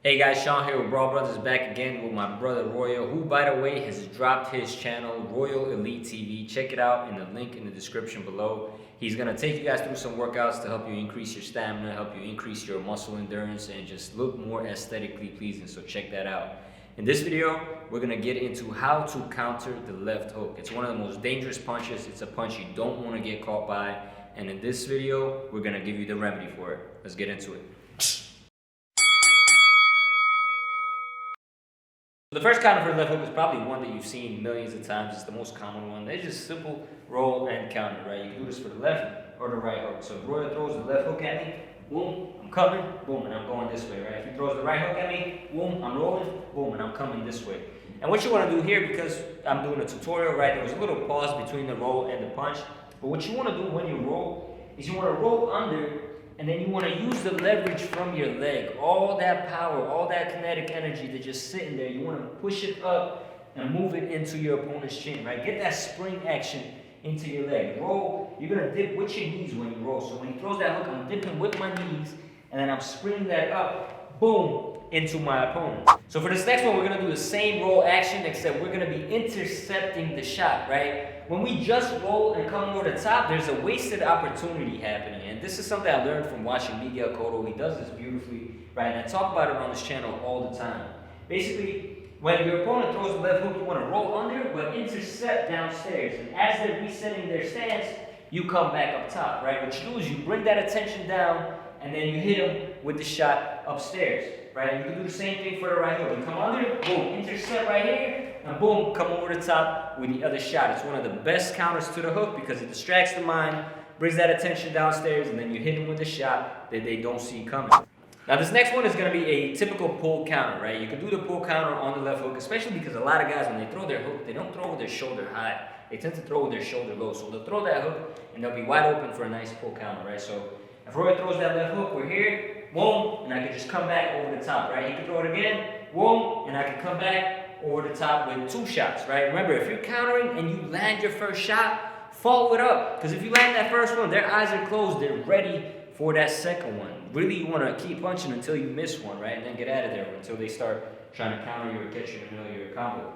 Hey guys, Sean here with Brawl Brothers, back again with my brother Royal, who by the way has dropped his channel, Royal Elite TV. Check it out in the link in the description below. He's going to take you guys through some workouts to help you increase your stamina, help you increase your muscle endurance, and just look more aesthetically pleasing, so check that out. In this video, we're going to get into how to counter the left hook. It's one of the most dangerous punches. It's a punch you don't want to get caught by, and in this video, we're going to give you the remedy for it. Let's get into it. The first counter for the left hook is probably one that you've seen millions of times. It's the most common one. It's just simple roll and counter, right? You can do this for the left or the right hook. So if Royal throws the left hook at me, boom, I'm coming, boom, and I'm going this way, right? If he throws the right hook at me, boom, I'm rolling, boom, and I'm coming this way. And what you want to do here, because I'm doing a tutorial, right, there was a little pause between the roll and the punch. But what you want to do when you roll is you want to roll under, and then you want to use the leverage from your leg. All that power, all that kinetic energy that's just sitting there, you want to push it up and move it into your opponent's chin, right? Get that spring action into your leg. Roll, you're going to dip with your knees when you roll. So when he throws that hook, I'm dipping with my knees, and then I'm springing that up, boom, into my opponent. So for this next one, we're going to do the same roll action, except we're going to be intercepting the shot, right? When we just roll and come over the top, there's a wasted opportunity happening. And this is something I learned from watching Miguel Cotto. He does this beautifully, right? And I talk about it on this channel all the time. Basically, when your opponent throws the left hook, you want to roll under, but intercept downstairs. And as they're resetting their stance, you come back up top, right? What you do is you bring that attention down, and then you hit them with the shot upstairs, right? You can do the same thing for the right hook. You come under, boom, intercept right here, and boom, come over the top with the other shot. It's one of the best counters to the hook because it distracts the mind, brings that attention downstairs, and then you hit them with a shot that they don't see coming. Now this next one is going to be a typical pull counter, right? You can do the pull counter on the left hook, especially because a lot of guys, when they throw their hook, they don't throw with their shoulder high. They tend to throw with their shoulder low. So they'll throw that hook, and they'll be wide open for a nice pull counter, right? So if Roy throws that left hook, we're here, boom, and I can just come back over the top, right? He can throw it again, boom, and I can come back over the top with two shots, right? Remember, if you're countering and you land your first shot, follow it up. Because if you land that first one, their eyes are closed, they're ready for that second one. Really, you want to keep punching until you miss one, right? And then get out of there until they start trying to counter you or catch you in the middle of your combo.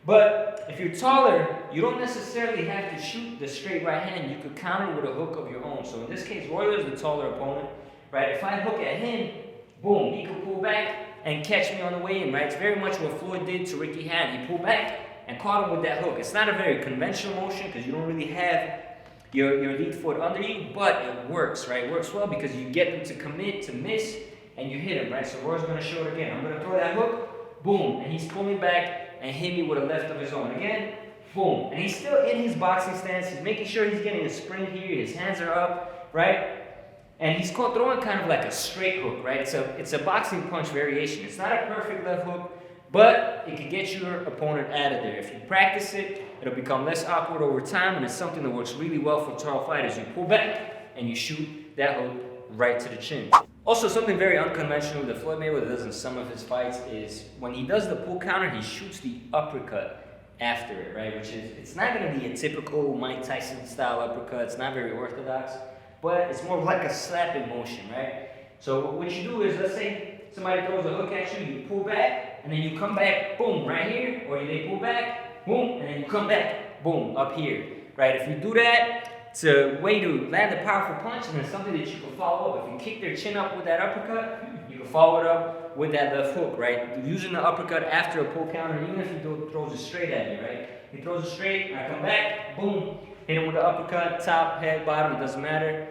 But if you're taller, you don't necessarily have to shoot the straight right hand. You could counter with a hook of your own. So in this case, Royal is the taller opponent, right? If I hook at him, boom, he could pull back and catch me on the way in, right? It's very much what Floyd did to Ricky Hatton. He pulled back and caught him with that hook. It's not a very conventional motion because you don't really have your lead foot under you, but it works, right? It works well because you get them to commit, to miss, and you hit him, right? So Roy's going to show it again. I'm going to throw that hook, boom, and he's pulling back and hit me with a left of his own. Again, boom. And he's still in his boxing stance. He's making sure he's getting a spring here. His hands are up, right? And he's throwing kind of like a straight hook, right? It's a boxing punch variation. It's not a perfect left hook, but it can get your opponent out of there. If you practice it, it'll become less awkward over time, and it's something that works really well for tall fighters. You pull back and you shoot that hook right to the chin. Also, something very unconventional that Floyd Mayweather does in some of his fights is when he does the pull counter, he shoots the uppercut after it, right? Which is, it's not going to be a typical Mike Tyson style uppercut. It's not very orthodox, but it's more like a slapping motion, right? So what you do is, let's say somebody throws a hook at you, you pull back, and then you come back, boom, right here, or they pull back, boom, and then you come back, boom, up here, right? If you do that, it's a way to land a powerful punch, and it's something that you can follow up. If you kick their chin up with that uppercut, you can follow it up with that left hook, right? Using the uppercut after a pull counter, even if he throws it straight at me, right? He throws it straight, I come back, boom, hit him with the uppercut, top, head, bottom, it doesn't matter.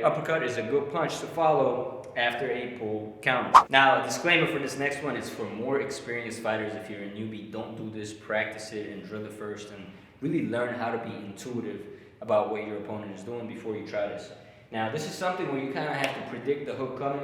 Uppercut is a good punch to follow after a pull counter. Now, a disclaimer for this next one is for more experienced fighters. If you're a newbie, don't do this. Practice it and drill it first, and really learn how to be intuitive about what your opponent is doing before you try this. Now, this is something where you kind of have to predict the hook coming,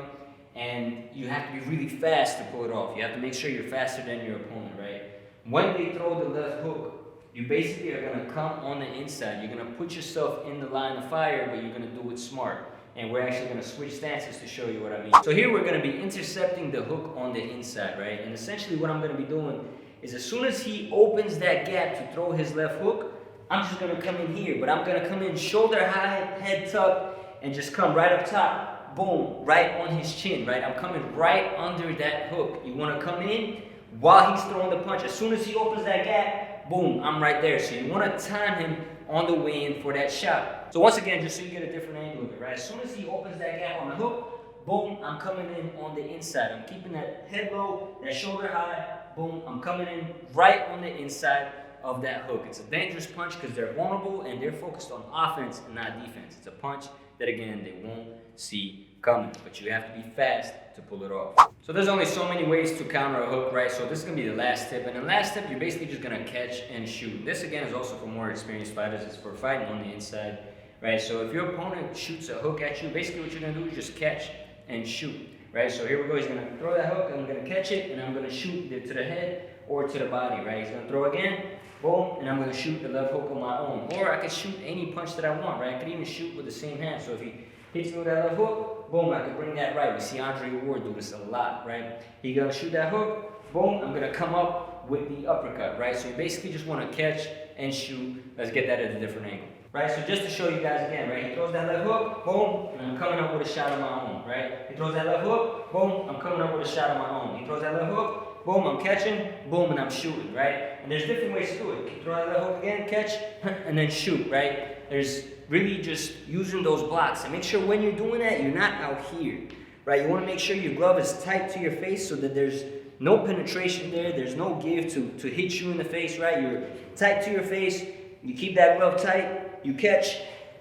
and you have to be really fast to pull it off. You have to make sure you're faster than your opponent, right? When they throw the left hook, you basically are going to come on the inside. You're going to put yourself in the line of fire, but you're going to do it smart. And we're actually going to switch stances to show you what I mean. So here we're going to be intercepting the hook on the inside, right? And essentially what I'm going to be doing is as soon as he opens that gap to throw his left hook, I'm just going to come in here. But I'm going to come in shoulder high, head tucked, and just come right up top, boom, right on his chin, right? I'm coming right under that hook. You want to come in while he's throwing the punch. As soon as he opens that gap, boom, I'm right there. So you want to time him on the way in for that shot. So once again, just so you get a different angle of it, right? As soon as he opens that gap on the hook, boom, I'm coming in on the inside. I'm keeping that head low, that shoulder high, boom, I'm coming in right on the inside of that hook. It's a dangerous punch because they're vulnerable and they're focused on offense and not defense. It's a punch that, again, they won't see coming, but you have to be fast to pull it off. So there's only so many ways to counter a hook, right? So this is gonna be the last tip. And the last tip, you're basically just gonna catch and shoot. This, again, is also for more experienced fighters. It's for fighting on the inside, right? So if your opponent shoots a hook at you, basically what you're gonna do is just catch and shoot, right? So here we go. He's gonna throw that hook, I'm gonna catch it, and I'm gonna shoot it to the head or to the body, right? He's gonna throw again, boom, and I'm gonna shoot the left hook on my own. Or I could shoot any punch that I want, right? I could even shoot with the same hand. So if he hits me with that left hook, boom, I could bring that right. We see Andre Ward do this a lot, right? He's gonna shoot that hook, boom, I'm gonna come up with the uppercut, right? So you basically just wanna catch and shoot. Let's get that at a different angle. Right, so just to show you guys again, right? He throws that left hook, boom, and I'm coming up with a shot of my own, right? He throws that left hook, boom, I'm coming up with a shot of my own. He throws that left hook, boom, I'm catching, boom, and I'm shooting, right? And there's different ways to do it. You throw that left hook again, catch, and then shoot, right? There's really just using those blocks. And make sure when you're doing that, you're not out here, right? You want to make sure your glove is tight to your face so that there's no penetration there. There's no give to hit you in the face, right? You're tight to your face. You keep that glove tight. You catch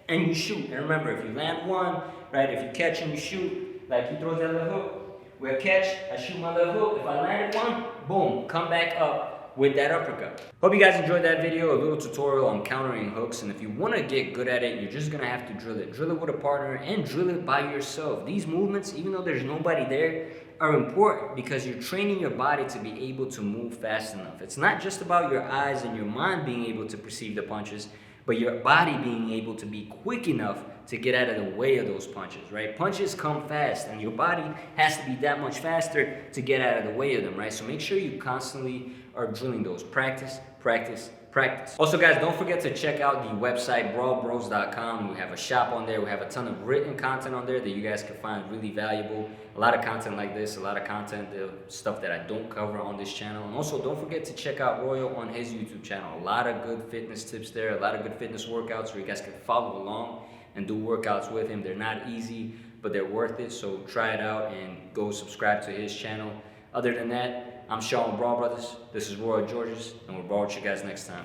and you shoot. And remember, if you land one, right, if you catch and you shoot, like he throws that left hook, we'll catch, I shoot my left hook. If I landed one, boom, come back up with that uppercut. Hope you guys enjoyed that video, a little tutorial on countering hooks. And if you want to get good at it, you're just going to have to drill it. Drill it with a partner and drill it by yourself. These movements, even though there's nobody there, are important because you're training your body to be able to move fast enough. It's not just about your eyes and your mind being able to perceive the punches, but your body being able to be quick enough to get out of the way of those punches, right? Punches come fast, and your body has to be that much faster to get out of the way of them, right? So make sure you constantly are drilling those. Practice, practice, practice. Also, guys, don't forget to check out the website, brawlbros.com. We have a shop on there. We have a ton of written content on there that you guys can find really valuable. A lot of content like this, a lot of content, stuff that I don't cover on this channel. And also, don't forget to check out Royal on his YouTube channel. A lot of good fitness tips there, a lot of good fitness workouts where you guys can follow along and do workouts with him. They're not easy, but they're worth it. So try it out and go subscribe to his channel. Other than that, I'm Sean with Brawl Brothers. This is Roy Georges, and we'll brawl with you guys next time.